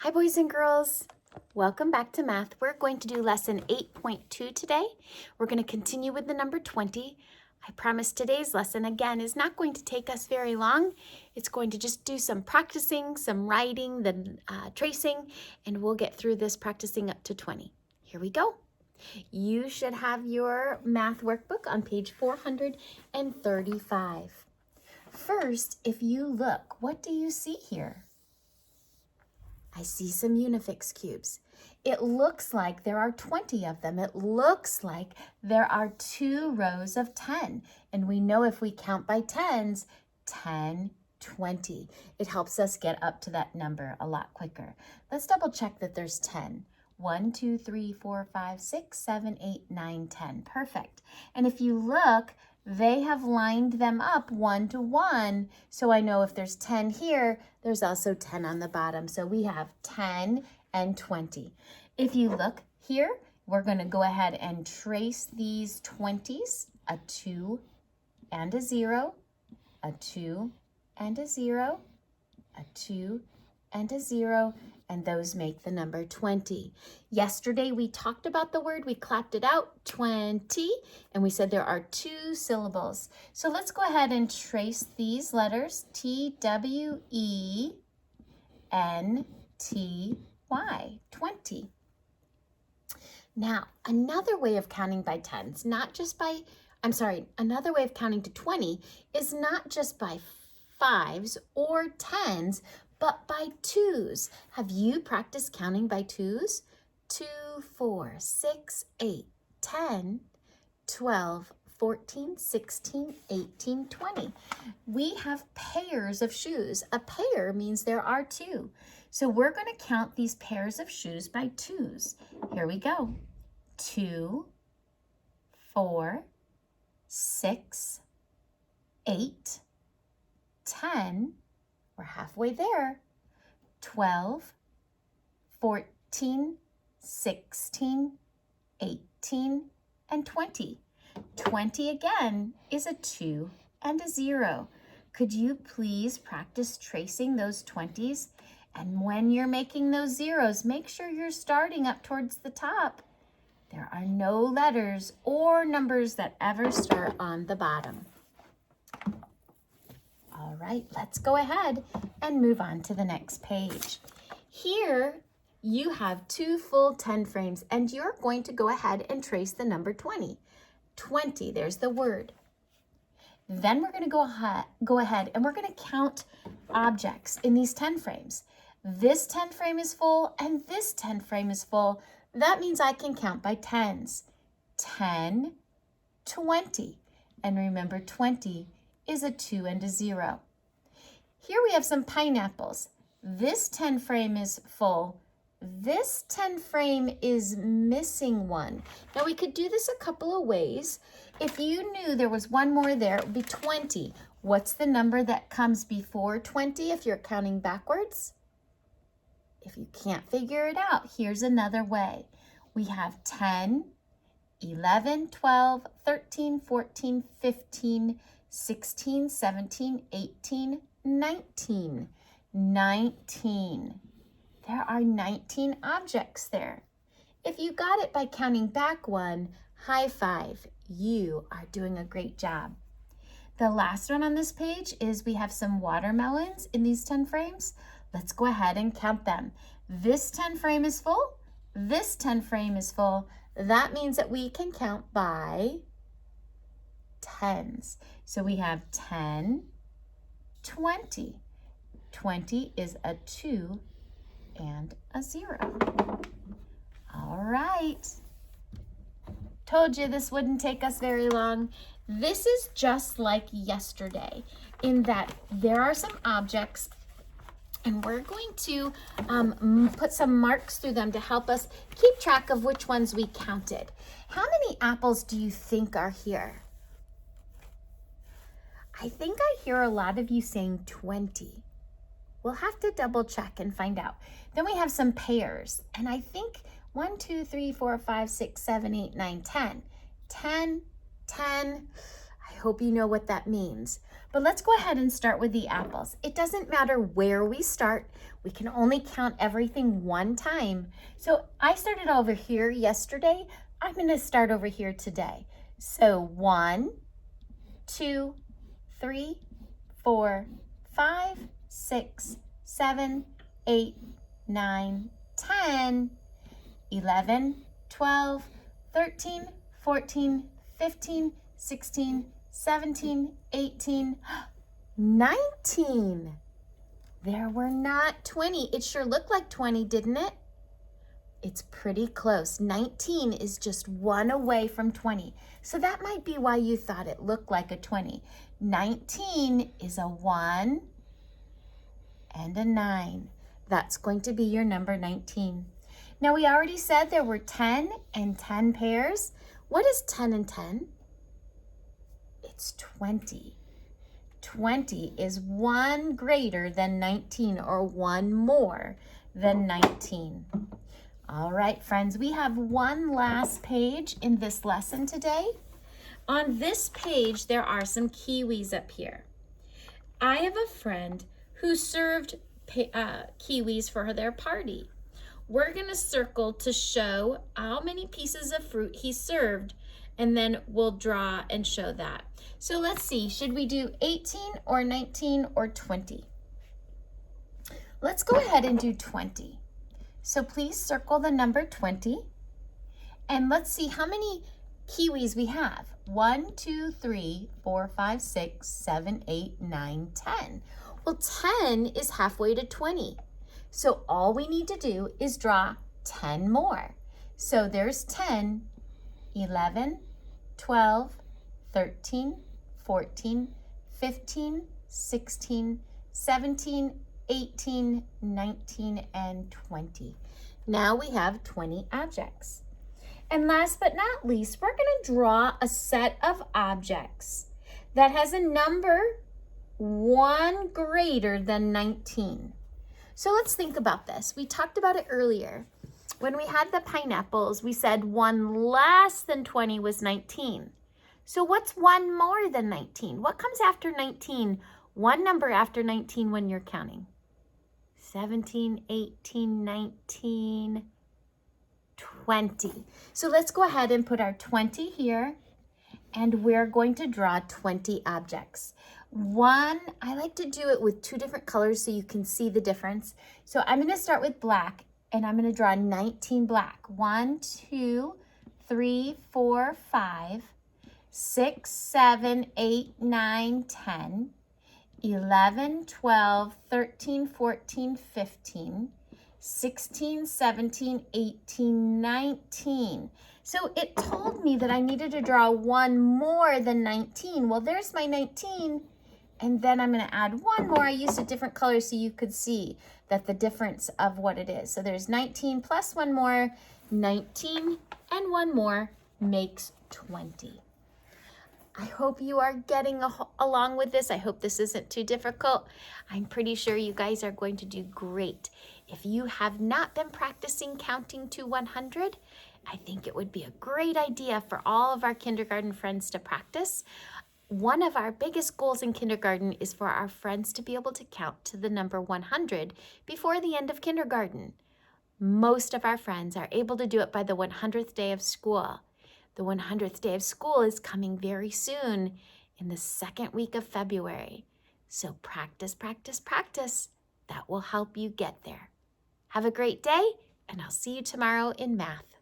Hi, boys and girls. Welcome back to math. We're going to do lesson 8.2 today. We're going to continue with the number 20. I promise today's lesson, again, is not going to take us very long. It's going to just do some practicing, some writing, then tracing, and we'll get through this practicing up to 20. Here we go. You should have your math workbook on page 435. First, if you look, what do you see here? I see some Unifix cubes. It looks like there are 20 of them. It looks like there are 2 rows of 10. And we know if we count by tens, 10, 20. It helps us get up to that number a lot quicker. Let's double check that there's 10. 1, 2, 3, 4, 5, 6, 7, 8, 9, 10. Perfect. And if you look, they have lined them up 1 to 1. So I know if there's 10 here, there's also 10 on the bottom. So we have 10 and 20. If you look here, we're going to go ahead and trace these 20s, a 2 and a 0, a 2 and a 0, a 2 and a 0, and those make the number 20. Yesterday we talked about the word, we clapped it out, 20, and we said there are 2 syllables. So let's go ahead and trace these letters, T-W-E-N-T-Y, 20. Now, another way of counting by tens, another way of counting to 20 is not just by 5s or 10s, but by 2s. Have you practiced counting by 2s? 2, 4, 6, 8, 10, 12, 14, 16, 18, 20. We have pairs of shoes. A pair means there are 2. So we're going to count these pairs of shoes by 2s. Here we go. 2, 4, 6, 8, 10, we're halfway there, 12, 14, 16, 18, and 20. 20 again is a 2 and a 0. Could you please practice tracing those 20s? And when you're making those zeros, make sure you're starting up towards the top. There are no letters or numbers that ever start on the bottom. All right, let's go ahead and move on to the next page. Here you have 2 full 10 frames, and you're going to go ahead and trace the number 20. 20, there's the word. Then we're going to go ahead and we're going to count objects in these 10 frames. This 10 frame is full and this 10 frame is full. That means I can count by tens. 10, 20. And remember, 20 is a 2 and a 0. Here we have some pineapples. This 10 frame is full. This 10 frame is missing one. Now we could do this a couple of ways. If you knew there was one more there, it would be 20. What's the number that comes before 20 if you're counting backwards? If you can't figure it out, here's another way. We have 10, 11, 12, 13, 14, 15, 16, 17, 18, 19. 19. There are 19 objects there. If you got it by counting back one, high five. You are doing a great job. The last one on this page is we have some watermelons in these 10 frames. Let's go ahead and count them. This 10 frame is full. This 10 frame is full. That means that we can count by tens. So we have 10, 20. 20 is a 2 and a 0. All right. Told you this wouldn't take us very long. This is just like yesterday in that there are some objects and we're going to put some marks through them to help us keep track of which ones we counted. How many apples do you think are here? I think I hear a lot of you saying 20. We'll have to double check and find out. Then we have some pairs, and I think 1, 2, 3, 4, 5, 6, 7, 8, 9, 10. 10, 10. I hope you know what that means. But let's go ahead and start with the apples. It doesn't matter where we start. We can only count everything one time. So I started over here yesterday. I'm going to start over here today. So 1, 2, 3, 4, 5, 6, 7, 8, 9, 10, 11, 12, 13, 14, 15, 16, 17, 18, 19. There were not 20. It sure looked like 20, didn't it? It's pretty close. 19 is just one away from 20. So that might be why you thought it looked like a 20. 19 is a 1 and a 9. That's going to be your number 19. Now we already said there were 10 and 10 pairs. What is 10 and 10? It's 20. 20 is 1 greater than 19 or 1 more than 19. All right, friends, we have one last page in this lesson today. On this page, there are some kiwis up here. I have a friend who served kiwis for their party. We're going to circle to show how many pieces of fruit he served, and then we'll draw and show that. So let's see, should we do 18 or 19 or 20? Let's go ahead and do 20. So please circle the number 20, and let's see how many kiwis we have. 1, 2, 3, 4, 5, 6, 7, 8, 9, 10. Well, 10 is halfway to 20. So all we need to do is draw 10 more. So there's 10, 11, 12, 13, 14, 15, 16, 17, 18, 19, and 20. Now we have 20 objects. And last but not least, we're going to draw a set of objects that has a number 1 greater than 19. So let's think about this. We talked about it earlier. When we had the pineapples, we said 1 less than 20 was 19. So what's 1 more than 19? What comes after 19? One number after 19 when you're counting. 17, 18, 19, 20. So let's go ahead and put our 20 here, and we're going to draw 20 objects. I like to do it with 2 different colors so you can see the difference. So I'm going to start with black, and I'm going to draw 19 black. 1, 2, 3, 4, 5, 6, 7, 8, 9, 10, 11, 12, 13, 14, 15, 16, 17, 18, 19. So it told me that I needed to draw 1 more than 19. Well, there's my 19. And then I'm going to add 1 more. I used a different color so you could see that the difference of what it is. So there's 19 plus 1 more. 19 and 1 more makes 20. I hope you are getting along with this. I hope this isn't too difficult. I'm pretty sure you guys are going to do great. If you have not been practicing counting to 100, I think it would be a great idea for all of our kindergarten friends to practice. One of our biggest goals in kindergarten is for our friends to be able to count to the number 100 before the end of kindergarten. Most of our friends are able to do it by the 100th day of school. The 100th day of school is coming very soon in the 2nd week of February. So practice, practice, practice. That will help you get there. Have a great day, and I'll see you tomorrow in math.